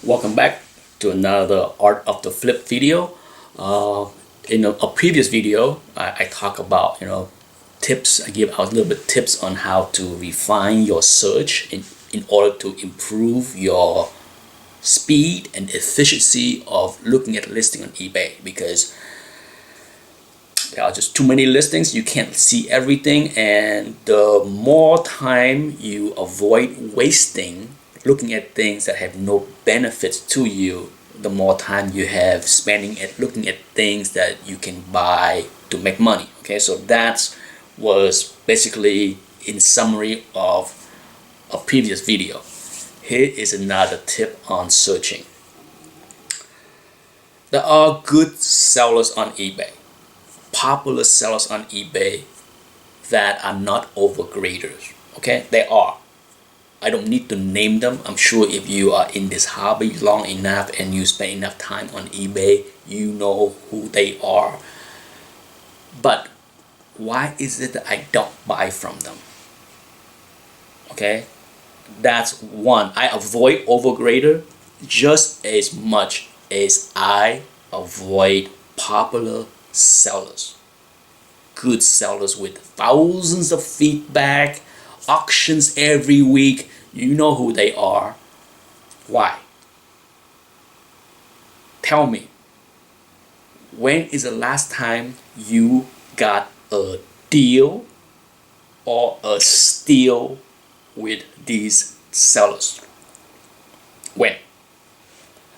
Welcome back to another Art of the Flip video. In a previous video, I talk about tips. I give out a little bit tips on how to refine your search in order to improve your speed and efficiency of looking at a listing on eBay, because there are just too many listings. You can't see everything, and the more time you avoid wasting looking at things that have no benefits to you, the more time you have spending at looking at things that you can buy to make money. Okay, so that was basically in summary of a previous video. Here is another tip on searching. There are good sellers on eBay, popular sellers on eBay that are not overgraders. Okay, they are. I don't need to name them. I'm sure if you are in this hobby long enough and you spend enough time on eBay, you know who they are. But why is it that I don't buy from them? Okay, that's one. I avoid overgrader just as much as I avoid popular sellers. Good sellers with thousands of feedback, auctions every week. You know who they are. Why? Tell me, when is the last time you got a deal or a steal with these sellers? When?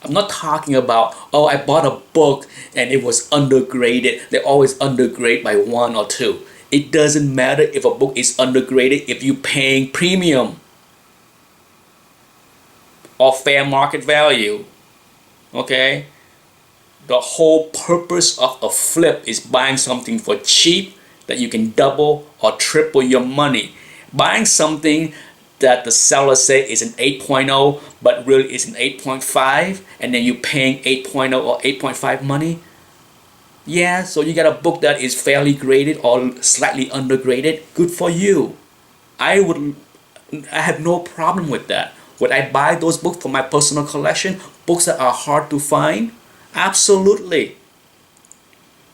I'm not talking about, oh, I bought a book and it was undergraded. They're always undergraded by 1 or 2. It doesn't matter if a book is undergraded if you're paying premium or fair market value. Okay? The whole purpose of a flip is buying something for cheap that you can double or triple your money. Buying something that the seller say is an 8.0 but really is an 8.5, and then you're paying 8.0 or 8.5 money. Yeah, so you got a book that is fairly graded or slightly undergraded. Good for you. I have no problem with that. Would I buy those books for my personal collection? Books that are hard to find? Absolutely.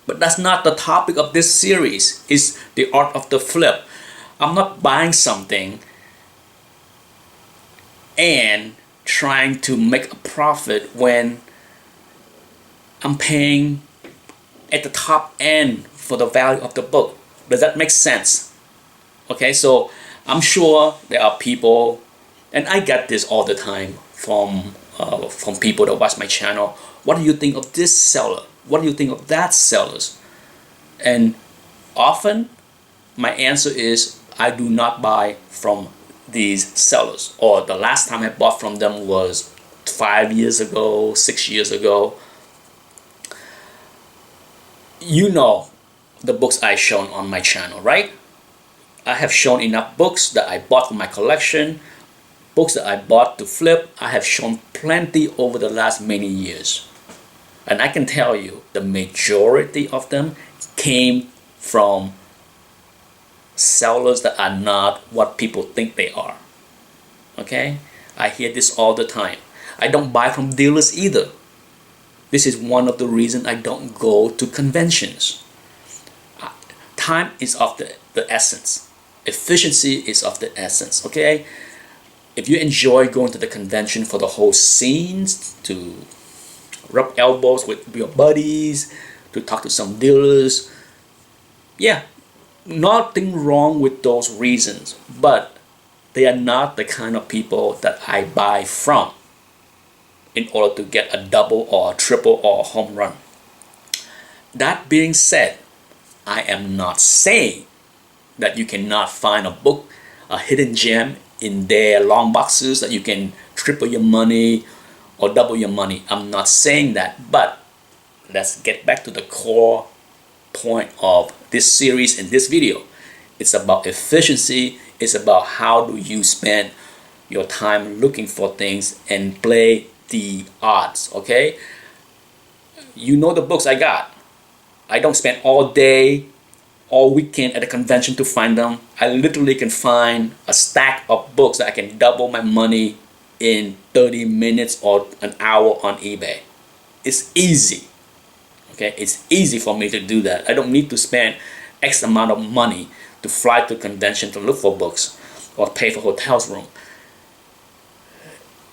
But that's not the topic of this series. It's the art of the flip. I'm not buying something and trying to make a profit when I'm paying at the top end for the value of the book. Does that make sense? Okay, so I'm sure there are people, and I get this all the time from people that watch my channel. What do you think of this seller? What do you think of that sellers? And often my answer is I do not buy from these sellers, or the last time I bought from them was 5 years ago, 6 years ago. You know the books I've shown on my channel, right? I have shown enough books that I bought for my collection, books that I bought to flip. I have shown plenty over the last many years. And I can tell you the majority of them came from sellers that are not what people think they are. Okay? I hear this all the time. I don't buy from dealers either. This is one of the reasons I don't go to conventions. Time is of the essence. Efficiency is of the essence, okay? If you enjoy going to the convention for the whole scenes, to rub elbows with your buddies, to talk to some dealers, yeah, nothing wrong with those reasons, but they are not the kind of people that I buy from in order to get a double or a triple or a home run. That being said, I am not saying that you cannot find a book, a hidden gem in their long boxes that you can triple your money or double your money. I'm not saying that, but let's get back to the core point of this series in this video. It's about efficiency. It's about how do you spend your time looking for things and play the odds. Okay, you know the books I got. I don't spend all day, all weekend at a convention to find them. I literally can find a stack of books that I can double my money in 30 minutes or an hour on eBay. It's easy. Okay, it's easy for me to do that. I don't need to spend X amount of money to fly to convention to look for books or pay for hotel's room.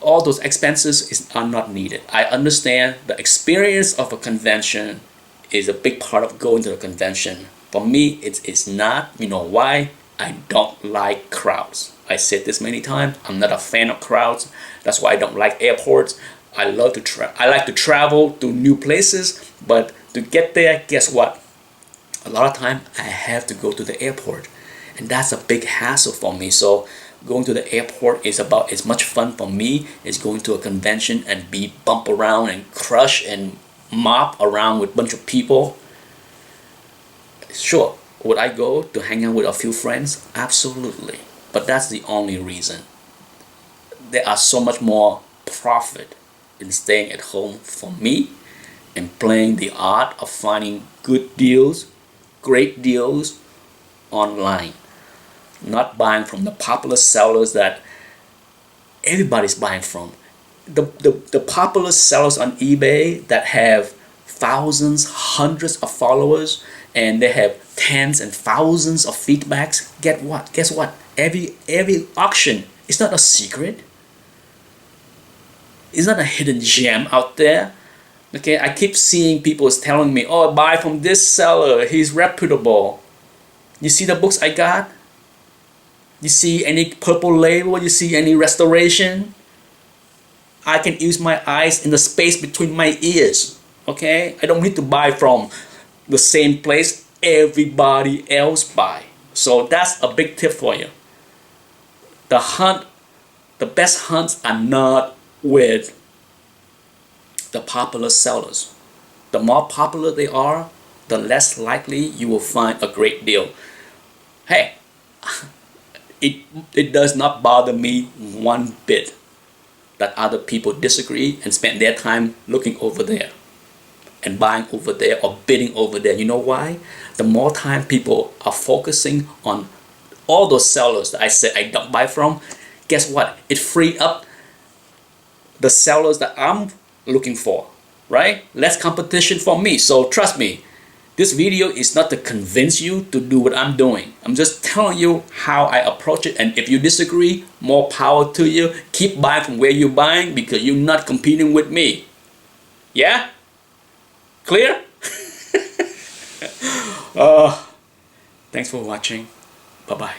All those expenses are not needed. I understand the experience of a convention is a big part of going to a convention. For me, it's not. You know why? I don't like crowds. I said this many times. I'm not a fan of crowds. That's why I don't like airports. I like to travel to new places, but to get there, guess what? A lot of time I have to go to the airport, and that's a big hassle for me. So going to the airport is about as much fun for me as going to a convention and be bump around and crush and mop around with a bunch of people. Sure, would I go to hang out with a few friends? Absolutely, but that's the only reason. There are so much more profit in staying at home for me and playing the art of finding good deals, great deals online. Not buying from the popular sellers that everybody's buying from. The popular sellers on eBay that have thousands, hundreds of followers, and they have tens and thousands of feedbacks. Guess what? Every auction is not a secret. It's not a hidden gem out there. Okay, I keep seeing people telling me, oh, buy from this seller, he's reputable. You see the books I got? You see any purple label? You see any restoration? I can use my eyes in the space between my ears. Okay, I don't need to buy from the same place everybody else buy. So that's a big tip for you. The best hunts are not with the popular sellers. The more popular they are, the less likely you will find a great deal. Hey, it does not bother me one bit that other people disagree and spend their time looking over there and buying over there or bidding over there. You know why? The more time people are focusing on all those sellers that I said I don't buy from, guess what? It frees up the sellers that I'm looking for, right? Less competition for me. So trust me, this video is not to convince you to do what I'm doing. I'm just telling you how I approach it, and if you disagree, more power to you. Keep buying from where you're buying because you're not competing with me. Yeah? Clear? Thanks for watching. Bye-bye.